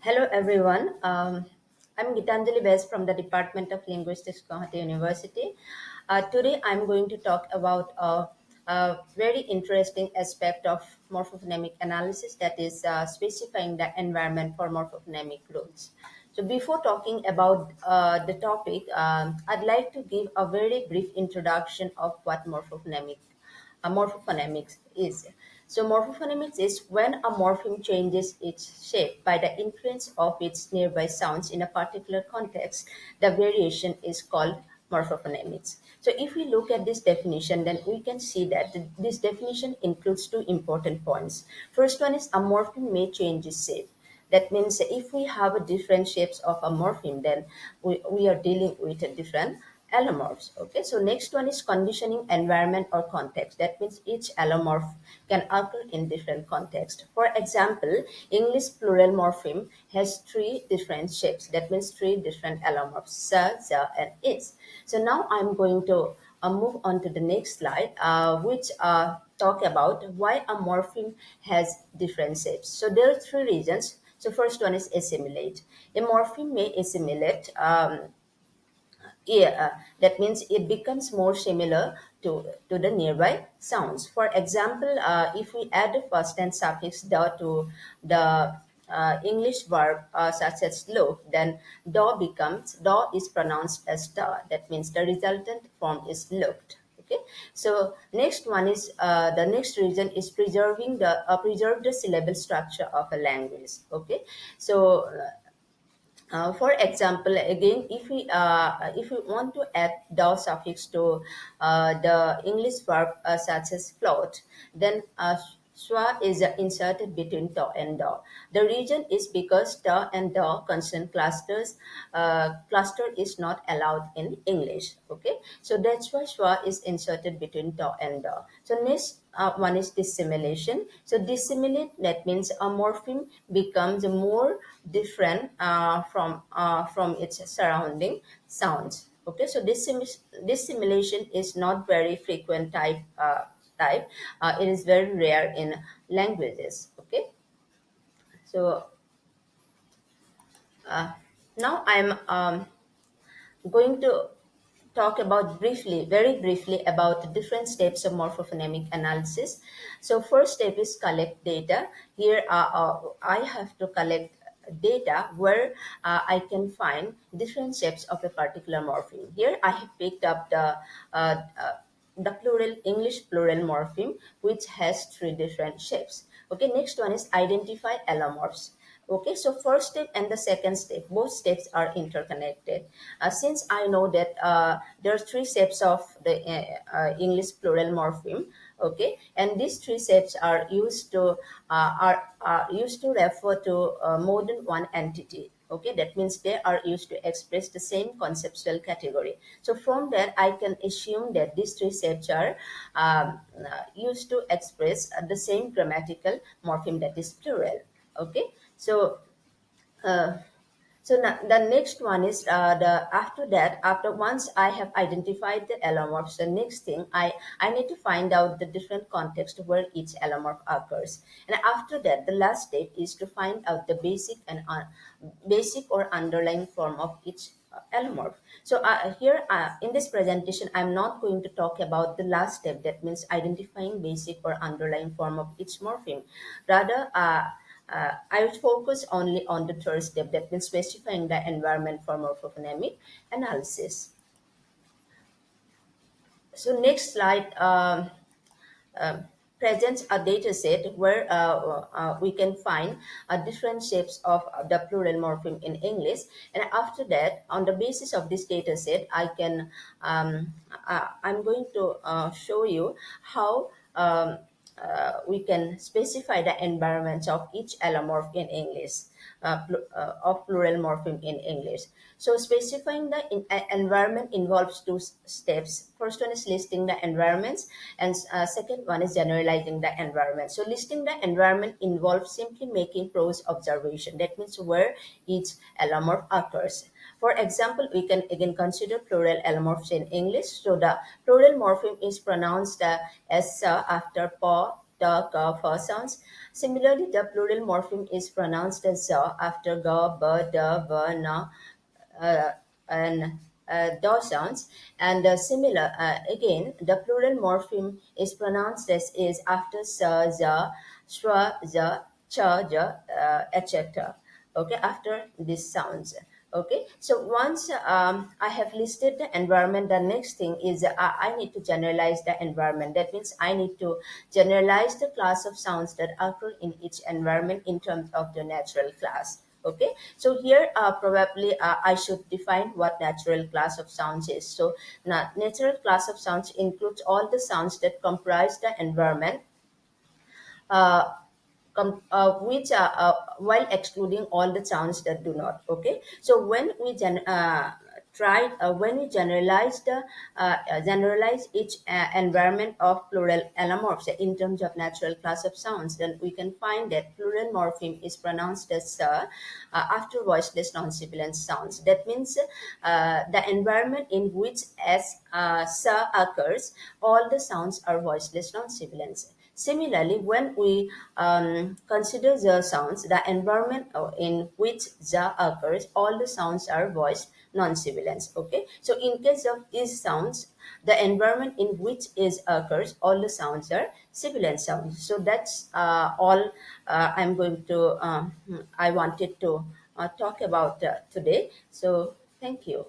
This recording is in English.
Hello everyone. I'm GitanjaliBez from the Department of Linguistics, Guwahati University. Today I'm going to talk about a very interesting aspect of morphophonemic analysis, that is specifying the environment for morphophonemic rules. So before talking about the topic, I'd like to give a very brief introduction of what morphophonemics is. So morphophonemics is when a morpheme changes its shape by the influence of its nearby sounds in a particular context. The variation is called morphophonemics. So if we look at this definition, then we can see that this definition includes two important points. First one is a morpheme may change its shape. That means if we have a different shapes of a morpheme, then we are dealing with a different allomorphs. Okay, so next one is conditioning environment or context. That means each allomorph can occur in different context. For example, English plural morpheme has three different shapes. That means three different allomorphs: sa, za, and is. So now I'm going to move on to the next slide, which talk about why a morpheme has different shapes. So there are three reasons. So first one is assimilate. A morpheme may assimilate. Yeah, that means it becomes more similar to the nearby sounds. For example, if we add the first and suffix "da" to the English verb such as look, then "da" is pronounced as "da." That means the resultant form is looked. Okay, so next one is the next reason is preserve the syllable structure of a language. Okay, so for example, again, if we want to add "da" suffix to the English verb such as float, then "swa" is inserted between "da" and "da." The reason is because "da" and "da" consonant cluster is not allowed in English. Okay, so that's why "swa" is inserted between "da" and "da." So next one is dissimilation. So dissimilate, that means a morpheme becomes more different from its surrounding sounds. Okay, so dissimilation is not very frequent type. It is very rare in languages. Okay, so now I'm going to talk about very briefly about the different steps of morphophonemic analysis. So first step is collect data. Here I have to collect data where I can find different shapes of a particular morpheme. Here I have picked up the plural English plural morpheme, which has three different shapes. Okay, next one is identify allomorphs. Okay, so first step and the second step, both steps are interconnected. Since I know that there are three steps of the English plural morpheme, okay, and these three steps are used to refer to more than one entity. Okay, that means they are used to express the same conceptual category. So from that, I can assume that these three steps are used to express the same grammatical morpheme, that is plural. Okay, so uh, the next one is the after that, after once I have identified the allomorphs, the next thing I need to find out the different context where each allomorph occurs. And after that, the last step is to find out the basic or underlying form of each allomorph. So here in this presentation, I'm not going to talk about the last step, that means identifying basic or underlying form of each morpheme. Rather, I will focus only on the third step, that means specifying the environment for morphophonemic analysis. So next slide presents a data set where we can find different shapes of the plural morpheme in English. And after that, on the basis of this data set, I'm going to show you how we can specify the environments of each allomorph in English, of plural morpheme in English. So specifying the environment involves two steps. First one is listing the environments, and second one is generalizing the environment. So listing the environment involves simply making close observation. That means where each allomorph occurs. For example, we can again consider plural allomorphs in English. So the plural morpheme is pronounced as after pa, the, ga, fa sounds. Similarly, the plural morpheme is pronounced as za after ga, ba, da, va, na, uh, and do sounds. And similar again, the plural morpheme is pronounced as is after sa, za, shwa, za, cha, ja, etc. Okay, after these sounds. Okay, so once I have listed the environment, the next thing is I need to generalize the environment. That means I need to generalize the class of sounds that occur in each environment in terms of the natural class. Okay, so here probably I should define what natural class of sounds is. So natural class of sounds includes all the sounds that comprise the environment, uh, which are while excluding all the sounds that do not. Okay, so when we generalize each environment of plural allomorphs in terms of natural class of sounds, then we can find that plural morpheme is pronounced as after voiceless non-sibilant sounds. That means the environment in which s sa occurs, all the sounds are voiceless non-sibilants. Similarly, when we consider the sounds, the environment in which the occurs, all the sounds are voiced non-sibilants. Okay, so in case of these sounds, the environment in which is occurs, all the sounds are sibilant sounds. So that's all I'm going to. I wanted to talk about today. So thank you.